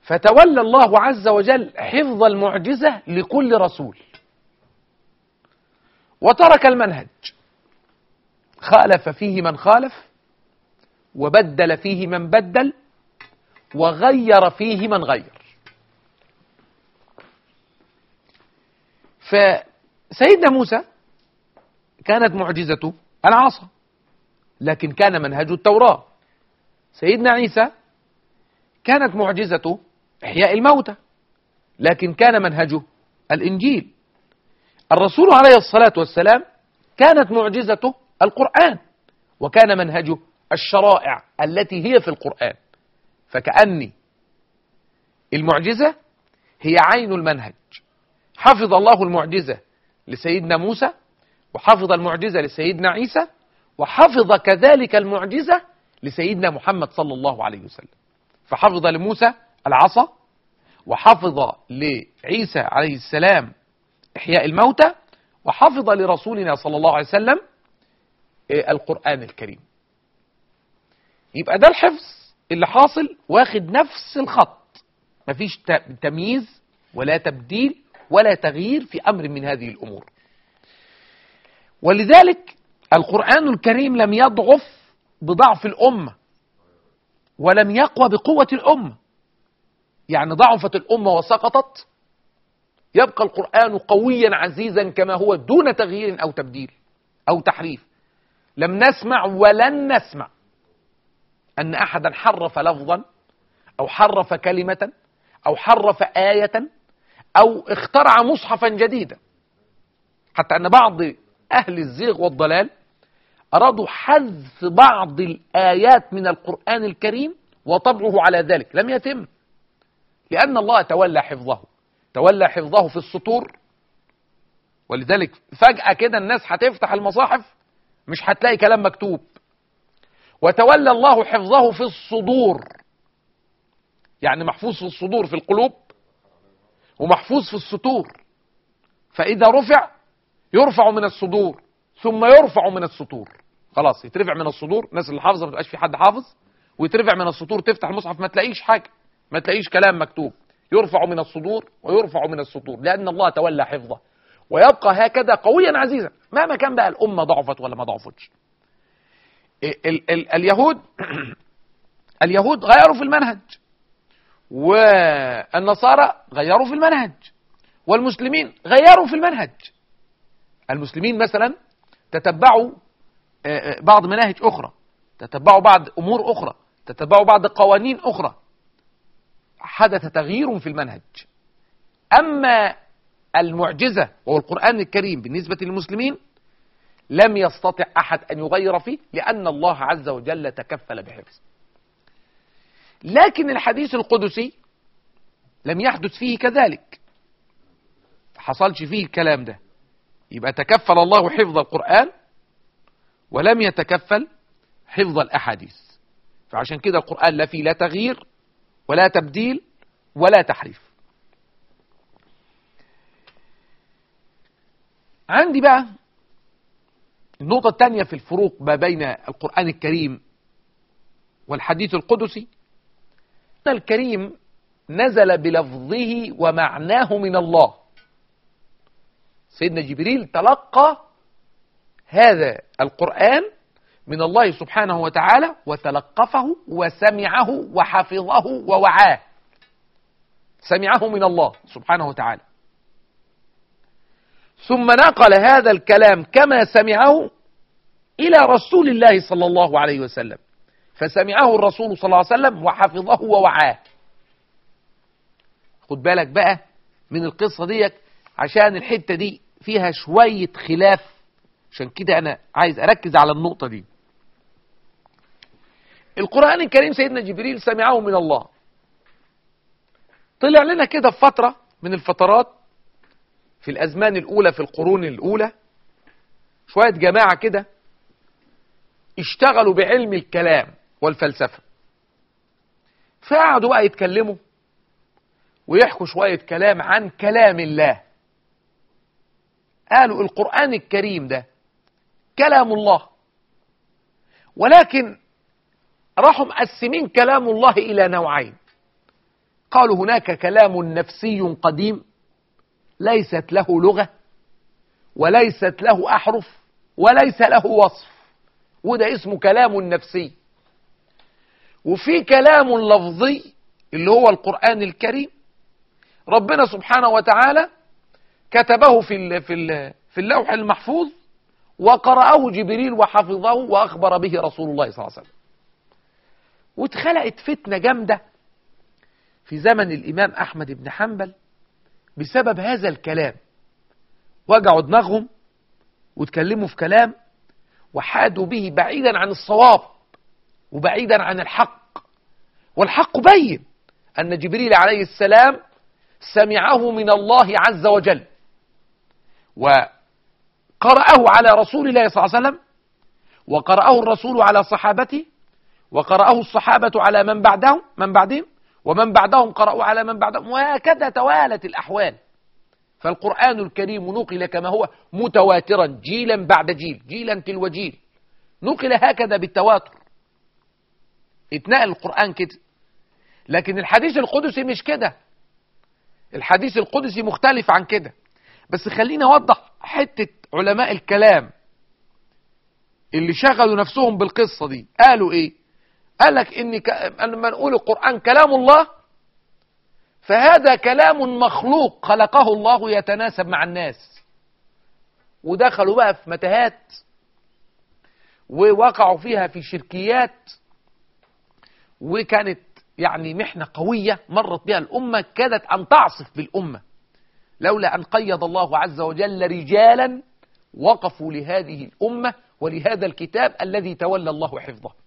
فتولى الله عز وجل حفظ المعجزة لكل رسول، وترك المنهج، خالف فيه من خالف، وبدل فيه من بدل، وغير فيه من غير. فسيدنا موسى كانت معجزته العصا، لكن كان منهج التوراة. سيدنا عيسى كانت معجزته إحياء الموتى، لكن كان منهجه الإنجيل. الرسول عليه الصلاة والسلام كانت معجزته القرآن، وكان منهجه الشرائع التي هي في القرآن. فكأني المعجزة هي عين المنهج. حفظ الله المعجزة لسيدنا موسى، وحفظ المعجزة لسيدنا عيسى، وحفظ كذلك المعجزة لسيدنا محمد صلى الله عليه وسلم. فحفظ لموسى العصا، وحفظ لعيسى عليه السلام إحياء الموتى، وحفظ لرسولنا صلى الله عليه وسلم القرآن الكريم. يبقى ده الحفظ اللي حاصل واخد نفس الخط، مفيش تمييز ولا تبديل ولا تغيير في أمر من هذه الأمور. ولذلك القرآن الكريم لم يضعف بضعف الأمة، ولم يقوى بقوة الأمة. يعني ضعفت الأمة وسقطت، يبقى القرآن قويا عزيزا كما هو دون تغيير أو تبديل أو تحريف. لم نسمع ولن نسمع أن أحدا حرف لفظا أو حرف كلمة أو حرف آية أو اخترع مصحفا جديدا، حتى أن بعض أهل الزيغ والضلال أرادوا حذف بعض الآيات من القرآن الكريم وطبعه على ذلك. لم يتم، لأن الله تولى حفظه، تولى حفظه في السطور. ولذلك فجأة كده الناس هتفتح المصاحف مش هتلاقي كلام مكتوب. وتولى الله حفظه في الصدور، يعني محفوظ في الصدور في القلوب، ومحفوظ في السطور. فإذا رفع يرفع من الصدور ثم يرفع من السطور. خلاص يترفع من الصدور، الناس اللي حافظه ما تبقاش في حد حافظ، ويترفع من السطور تفتح المصحف ما تلاقيش حاجة، ما تلاقيش كلام مكتوب. يرفع من الصدور ويرفع من السطور، لأن الله تولى حفظه، ويبقى هكذا قويا عزيزا مهما كان بقى الأمة ضعفت ولا ما ضعفتش. اليهود غيروا في المنهج، والنصارى غيروا في المنهج، والمسلمين غيروا في المنهج. المسلمين مثلا تتبعوا بعض مناهج أخرى، تتبعوا بعض أمور أخرى، تتبعوا بعض قوانين أخرى، حدث تغيير في المنهج. أما المعجزة وهو القرآن الكريم بالنسبة للمسلمين لم يستطع أحد أن يغير فيه، لأن الله عز وجل تكفل بحفظه. لكن الحديث القدسي لم يحدث فيه كذلك، حصلش فيه الكلام ده. يبقى تكفل الله حفظ القرآن ولم يتكفل حفظ الأحاديث. فعشان كده القرآن لا فيه لا تغيير ولا تبديل ولا تحريف. عندي بقى النقطة الثانية في الفروق ما بين القرآن الكريم والحديث القدسي. الكريم نزل بلفظه ومعناه من الله. سيدنا جبريل تلقى هذا القرآن من الله سبحانه وتعالى، وتلقفه وسمعه وحفظه ووعاه. سمعه من الله سبحانه وتعالى، ثم نقل هذا الكلام كما سمعه إلى رسول الله صلى الله عليه وسلم، فسمعه الرسول صلى الله عليه وسلم وحفظه ووعاه. خد بالك بقى من القصة دي، عشان الحتة دي فيها شوية خلاف، عشان كده أنا عايز أركز على النقطة دي. القرآن الكريم سيدنا جبريل سمعه من الله. طلع لنا كده في فترة من الفترات في الأزمان الأولى، في القرون الأولى، شوية جماعة كده اشتغلوا بعلم الكلام والفلسفة، فقعدوا بقى يتكلموا ويحكوا شوية كلام عن كلام الله. قالوا القرآن الكريم ده كلام الله، ولكن راحوا مقسمين كلام الله إلى نوعين. قالوا هناك كلام نفسي قديم ليست له لغة وليست له أحرف وليس له وصف، وده اسمه كلام نفسي. وفي كلام لفظي اللي هو القرآن الكريم، ربنا سبحانه وتعالى كتبه في اللوح المحفوظ، وقرأه جبريل وحفظه وأخبر به رسول الله صلى الله عليه وسلم. واتخلقت فتنة جامدة في زمن الإمام أحمد بن حنبل بسبب هذا الكلام، وجعوا دماغهم واتكلموا في كلام وحادوا به بعيدا عن الصواب وبعيدا عن الحق. والحق بين أن جبريل عليه السلام سمعه من الله عز وجل، وقرأه على رسول الله صلى الله عليه وسلم، وقرأه الرسول على صحابته، وقرأه الصحابة على من بعدهم ومن بعدهم قرأوا على من بعدهم، وهكذا توالت الأحوال. فالقرآن الكريم نقل كما هو متواترا جيلا بعد جيل، جيلا تلو جيل، نقل هكذا بالتواتر، اتنقل القرآن كده. لكن الحديث القدسي مش كده، الحديث القدسي مختلف عن كده. بس خلينا أوضح حتة علماء الكلام اللي شغلوا نفسهم بالقصة دي قالوا إيه. قالك إن لما نقول القرآن كلام الله فهذا كلام مخلوق خلقه الله يتناسب مع الناس، ودخلوا بقى في متاهات ووقعوا فيها في شركيات، وكانت يعني محنة قوية مرت بها الأمة كادت أن تعصف بالأمة، لولا أن قيض الله عز وجل رجالا وقفوا لهذه الأمة ولهذا الكتاب الذي تولى الله حفظه.